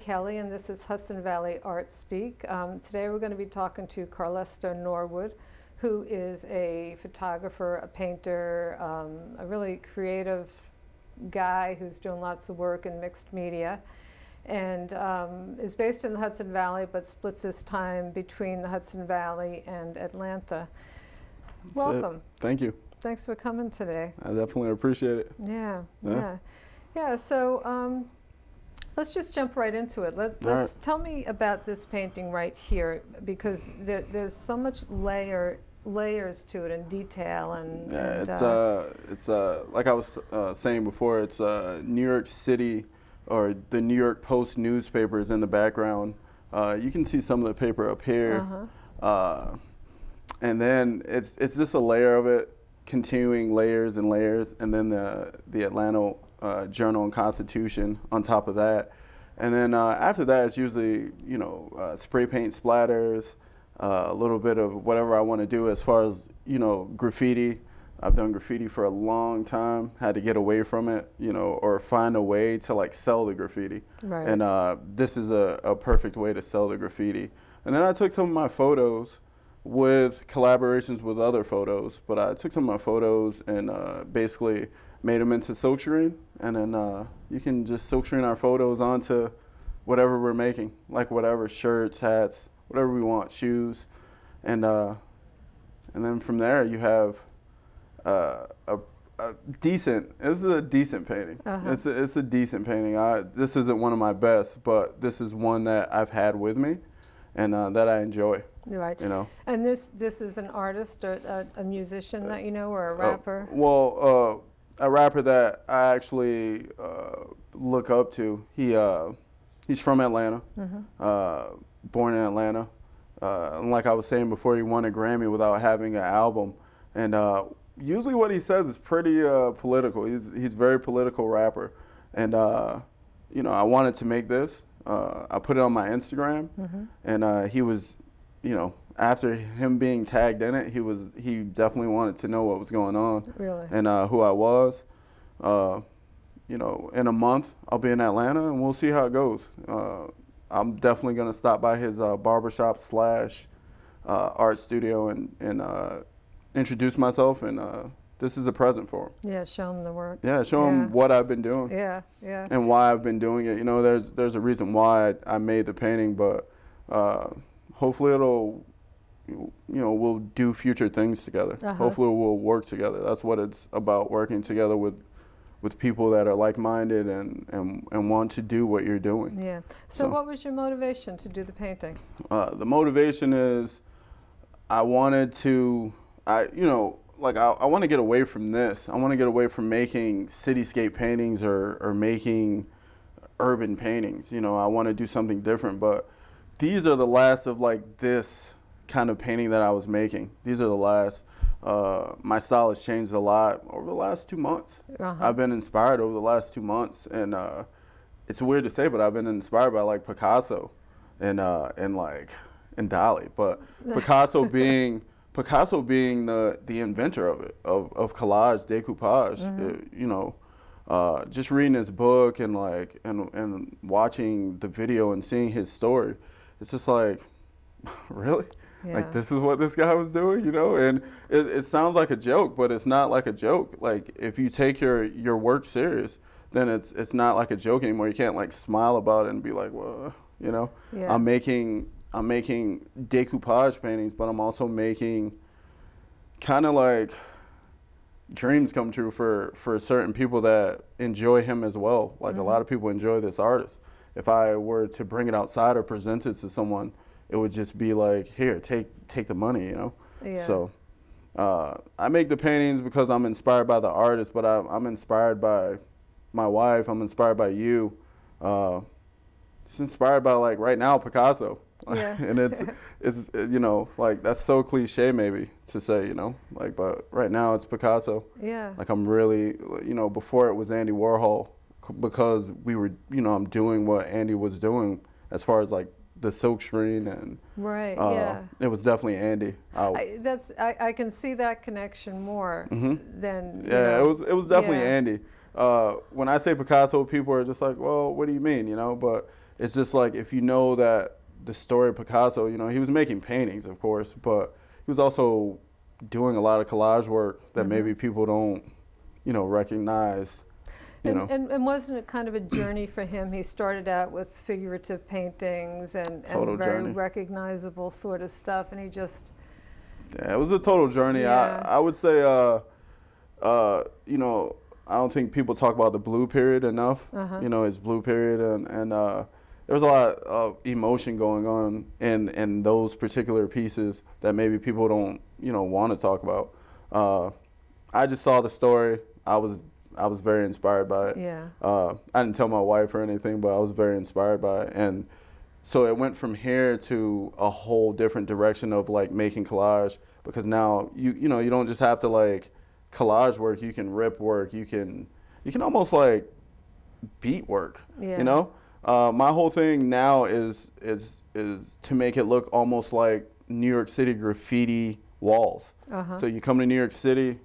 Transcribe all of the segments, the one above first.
Kelly, and this is Hudson Valley Art Speak. Today we're going to be talking to Carlesto Norwood, who is a photographer, a painter, a really creative guy who's doing lots of work in mixed media, and is based in the Hudson Valley but splits his time between the Hudson Valley and Atlanta. Welcome. Thank you. Thanks for coming today. I definitely appreciate it. Yeah. So let's just jump right into it. Let's tell me about this painting right here, because there's so much layers to it and detail and. Yeah, it's like I was saying before. It's New York City, or the New York Post newspaper is in the background. You can see some of the paper up here, and then it's just a layer of it, continuing layers and layers, and then the Atlanta Journal and Constitution on top of that, and then after that it's usually spray paint splatters, a little bit of whatever I want to do as far as graffiti. I've done graffiti for a long time, had to get away from it, or find a way to like sell the graffiti. Right. And this is a perfect way to sell the graffiti. And then I took some of my photos with collaborations with other photos, but I took some of my photos and basically made them into silkscreen, and then you can just silkscreen our photos onto whatever we're making, like whatever, shirts, hats, whatever we want, shoes, and then from there you have a decent. This is a decent painting. It's a decent painting. This isn't one of my best, but this is one that I've had with me, and that I enjoy. Right. And this is an artist, or a musician that you know, or a rapper? A rapper that I actually look up to. He's from Atlanta, born in Atlanta. And like I was saying before, he won a Grammy without having an album. And usually what he says is pretty political. He's a very political rapper. And I wanted to make this. I put it on my Instagram, and he was, after him being tagged in it, he definitely wanted to know what was going on. Really? And who I was. In a month I'll be in Atlanta, and we'll see how it goes. I'm definitely gonna stop by his barbershop / art studio and introduce myself, and this is a present for him. Yeah, show him the work. Yeah, show him what I've been doing. Yeah. And why I've been doing it. There's a reason why I made the painting, but hopefully it'll, we'll do future things together. Hopefully we'll work together. That's what it's about, working together with people that are like-minded and want to do what you're doing. Yeah. So what was your motivation to do the painting? The motivation is I wanted to, I want to get away from this. I want to get away from making cityscape paintings or making urban paintings. I want to do something different, but these are the last of like this kind of painting that I was making. These are the last. My style has changed a lot over the last 2 months. I've been inspired over the last 2 months, and it's weird to say, but I've been inspired by like Picasso and Dali. But Picasso being the inventor of it, of collage, decoupage. Just reading his book and watching the video and seeing his story, it's just like, really? Yeah. Like, this is what this guy was doing, and it sounds like a joke, but it's not like a joke. Like, if you take your work serious, then it's not like a joke anymore. You can't like smile about it and be like, well, Yeah. I'm making decoupage paintings, but I'm also making kind of like dreams come true for certain people that enjoy him as well. Like, a lot of people enjoy this artist. If I were to bring it outside or present it to someone, it would just be like, here, take the money, Yeah. So I make the paintings because I'm inspired by the artist, but I'm inspired by my wife. I'm inspired by you. Just inspired by, like, right now, Picasso. Yeah. And it's like, that's so cliche maybe to say, but right now it's Picasso. Yeah. Like, I'm really, before it was Andy Warhol, because we were, I'm doing what Andy was doing as far as like the silk screen, and it was definitely Andy. I can see that connection more than it was definitely Andy. When I say Picasso, people are just like, well, what do you mean, but it's just like, if you know that the story of Picasso, you know, he was making paintings, of course, but he was also doing a lot of collage work that maybe people don't, you know, recognize. And wasn't it kind of a journey for him? He started out with figurative paintings and very journey. recognizable sort of stuff, and he just... Yeah, it was a total journey. Yeah. I would say, you know, I don't think people talk about the blue period enough. You know, his blue period, and there was a lot of emotion going on in those particular pieces that maybe people don't, you know, want to talk about. I just saw the story. I was very inspired by it. Yeah. I didn't tell my wife or anything, but I was very inspired by it. And so it went from here to a whole different direction of like making collage, because now you know, you don't just have to like collage work, you can rip work, you can almost like beat work. Yeah. You know? My whole thing now is to make it look almost like New York City graffiti walls. So you come to New York City,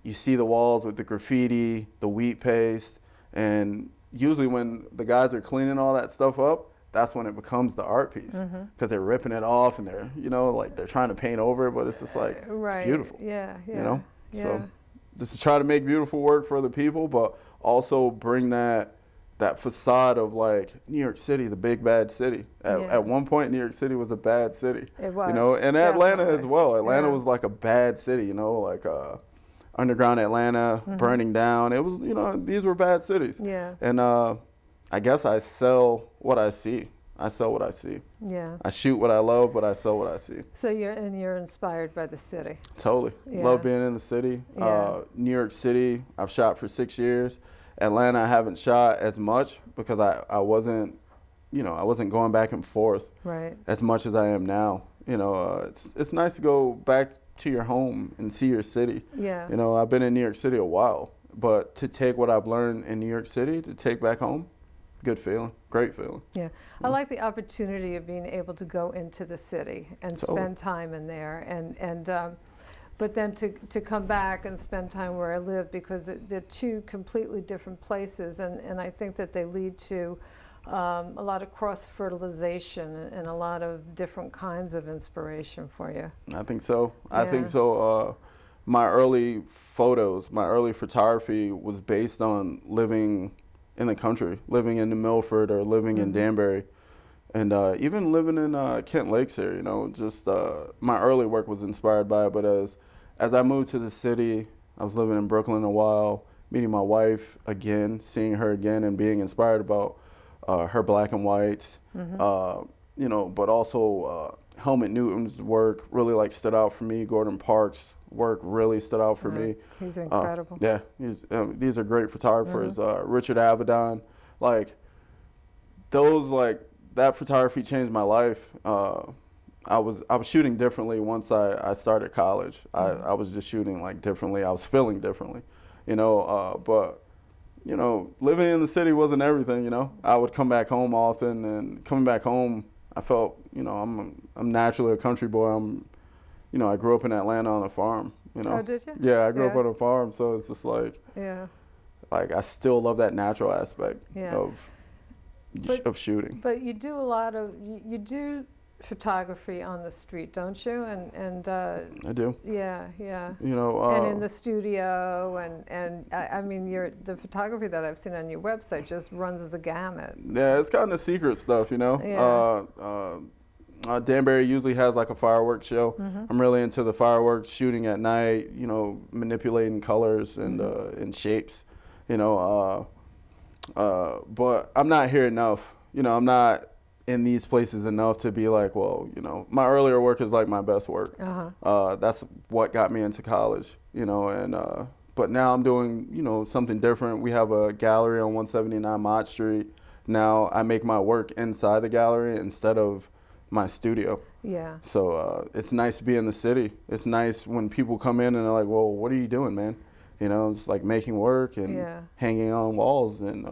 you see the walls with the graffiti, the wheat paste, and usually when the guys are cleaning all that stuff up, that's when it becomes the art piece, because they're ripping it off and they're, you know, like they're trying to paint over it, but it's just like, it's beautiful. Yeah, yeah. You know? Yeah. So just to try to make beautiful work for the people, but also bring that facade of like New York City, the big bad city. At one point, New York City was a bad city. It was. You know, and Atlanta as well. Atlanta Yeah. was like a bad city, you know, like underground Atlanta, burning down. It was, you know, these were bad cities. Yeah. And I guess I sell what I see. I sell what I see. Yeah. I shoot what I love, but I sell what I see. So you're inspired by the city. Totally. Yeah. Love being in the city. Yeah. New York City, I've shot for 6 years. Atlanta, I haven't shot as much because I wasn't, you know, I wasn't going back and forth Right. as much as I am now. You know, it's nice to go back to your home and see your city. Yeah. You know, I've been in New York City a while, but to take what I've learned in New York City to take back home, good feeling, great feeling. Yeah. I like the opportunity of being able to go into the city and Totally. spend time in there, and but then to come back and spend time where I live, because they're two completely different places, and I think that they lead to a lot of cross-fertilization and a lot of different kinds of inspiration for you. I think so. I Yeah. think so. My early photos, my early photography was based on living in the country, living in New Milford or living in Danbury, and even living in Kent Lakes here. You know, just my early work was inspired by it. But as I moved to the city, I was living in Brooklyn a while, meeting my wife again, seeing her again, and being inspired about her black and whites. You know, but also Helmut Newton's work really like stood out for me. Gordon Parks' work really stood out for me. He's incredible. Yeah, these are great photographers. Richard Avedon, like those, like that photography changed my life. I was shooting differently once I started college. I was just shooting like differently. I was feeling differently, you know. But you know, living in the city wasn't everything. You know, I would come back home often, and coming back home, I felt, you know, I'm naturally a country boy. You know, I grew up in Atlanta on a farm. You know. Oh, did you? Yeah, I grew up on a farm, so it's just like I still love that natural aspect of shooting. But you do a lot of you do photography on the street, don't you? And I do. Yeah, yeah. You know, and in the studio, and I mean, the photography that I've seen on your website just runs the gamut. Yeah, it's kind of secret stuff, you know. Danbury usually has like a fireworks show. I'm really into the fireworks, shooting at night, you know, manipulating colors and shapes, you know. But I'm not here enough. You know, I'm not in these places enough to be like, well, you know, my earlier work is like my best work. That's what got me into college, you know, and but now I'm doing, you know, something different. We have a gallery on 179 Mott Street. Now I make my work inside the gallery instead of my studio. Yeah. So it's nice to be in the city. It's nice when people come in and they're like, well, what are you doing, man? You know, it's like making work and hanging on walls, and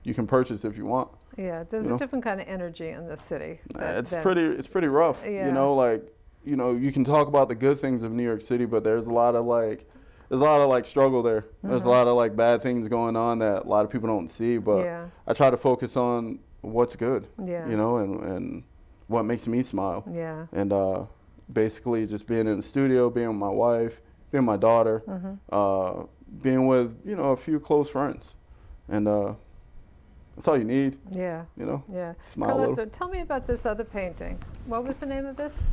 you can purchase if you want. Yeah, there's a different kind of energy in the city. It's pretty rough. Yeah. You know, like, you know, you can talk about the good things of New York City, but there's a lot of struggle there. There's a lot of like bad things going on that a lot of people don't see. But I try to focus on what's good, Yeah. you know, and what makes me smile. Yeah. And basically just being in the studio, being with my wife, being with my daughter, being with, you know, a few close friends. And that's all you need, Yeah. you know, Yeah. smile a little. Carlesto, tell me about this other painting. What was the name of this?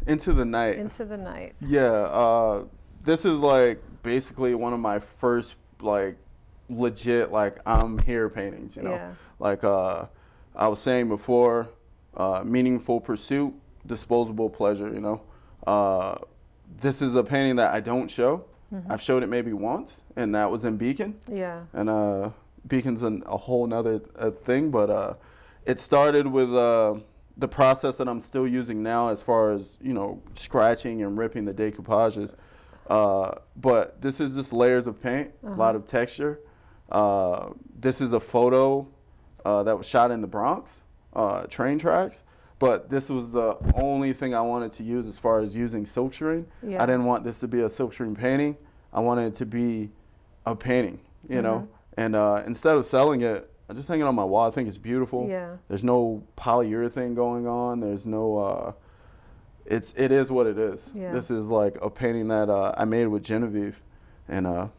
Into the Night. Into the Night. Yeah, this is like basically one of my first like legit like I'm here paintings, you know. Yeah. Like I was saying before, meaningful pursuit, disposable pleasure, you know. This is a painting that I don't show. I've showed it maybe once, and that was in Beacon. Yeah. And Beacon's a whole nother thing, but it started with the process that I'm still using now as far as, you know, scratching and ripping the decoupages. But this is just layers of paint, a lot of texture. This is a photo that was shot in the Bronx, train tracks. But this was the only thing I wanted to use as far as using silkscreen. Yeah. I didn't want this to be a silkscreen painting. I wanted it to be a painting, you know. And instead of selling it, I just hang it on my wall. I think it's beautiful. Yeah. There's no polyurethane going on. There's no. It is what it is. Yeah. This is like a painting that I made with Genevieve, and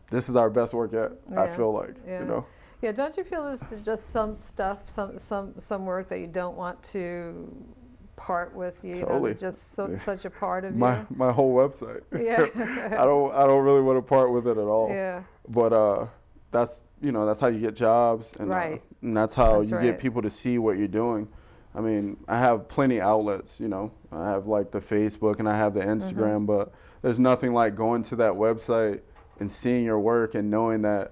this is our best work yet. I Yeah. feel like, Yeah. you know. Yeah, don't you feel there's just some stuff, some work that you don't want to part with? You know, Totally. it's just such a part of My you. my whole website. Yeah. I don't really want to part with it at all. Yeah. But that's, you know, that's how you get jobs, and Right. And that's how That's you right. get people to see what you're doing. I mean, I have plenty outlets, you know. I have like the Facebook and I have the Instagram, but there's nothing like going to that website and seeing your work and knowing that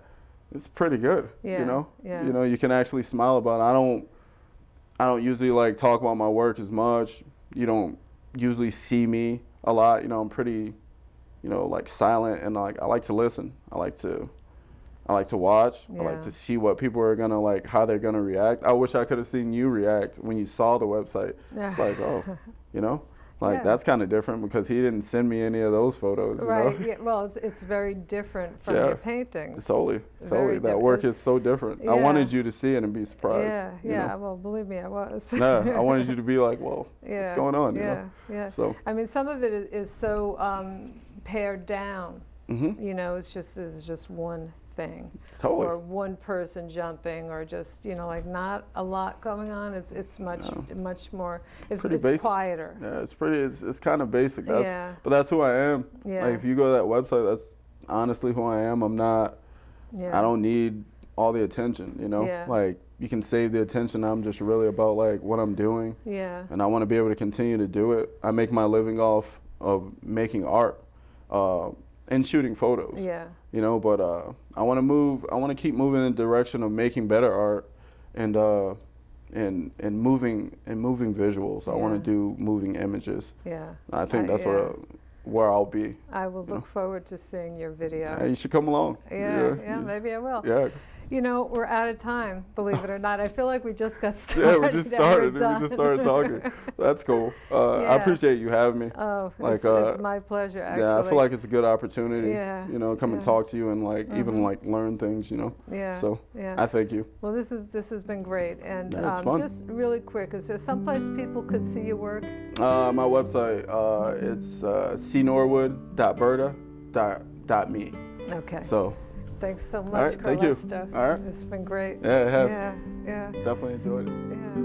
it's pretty good. Yeah, You know, yeah. you know, you can actually smile about it. I don't usually like talk about my work as much. You don't usually see me a lot. You know, I'm pretty, you know, like silent, and like I like to listen. I like to watch. I like Yeah. to see what people are gonna like, how they're gonna react. I wish I could have seen you react when you saw the website. It's like, oh, you know, like Yeah. that's kind of different because he didn't send me any of those photos. You Right. know? Yeah. Well, it's very different from Yeah. your paintings. Totally. Very That work different. is so different. I Yeah. wanted you to see it and be surprised. Yeah. you Yeah. know? Well, believe me, I was. Yeah, I wanted you to be like, well, Yeah. what's going on? Yeah. You know? Yeah. So. I mean, some of it is so pared down. Mhm. You know, it's just one thing, Totally. or one person jumping, or just, you know, like not a lot going on. It's much more. It's Pretty basic. quieter. Yeah, it's kind of basic. Yeah. But that's who I am. Yeah. Like if you go to that website, that's honestly who I am. I'm not. Yeah. I don't need all the attention. You know. Yeah. Like you can save the attention. I'm just really about like what I'm doing, Yeah. and I want to be able to continue to do it. I make my living off of making art, and shooting photos. Yeah. You know, but I want to keep moving in the direction of making better art, and moving visuals. I want Yeah. to do moving images. Yeah. I think that's yeah. where I'll be. I will look forward to seeing your video. Yeah, you should come along. Yeah, maybe I will. Yeah. You know, we're out of time, believe it or not. I feel like we just got started. Yeah, we just and we're started. We done. just started talking. That's cool. I Yeah. appreciate you having me. Oh, Like, it's my pleasure, actually. Yeah, I feel like it's a good opportunity. Yeah, You know, come and yeah. talk to you and like even like learn things. You know. Yeah. So yeah. I thank you. Well, this has been great. And Yeah, it's fun. just really quick, is there someplace people could see your work? My website, it's cnorwood.berta.me. Okay. So, Thanks so much, right, thank you. Carlesto. All right. It's been great. yeah, it has. Yeah, yeah, Definitely enjoyed it. yeah.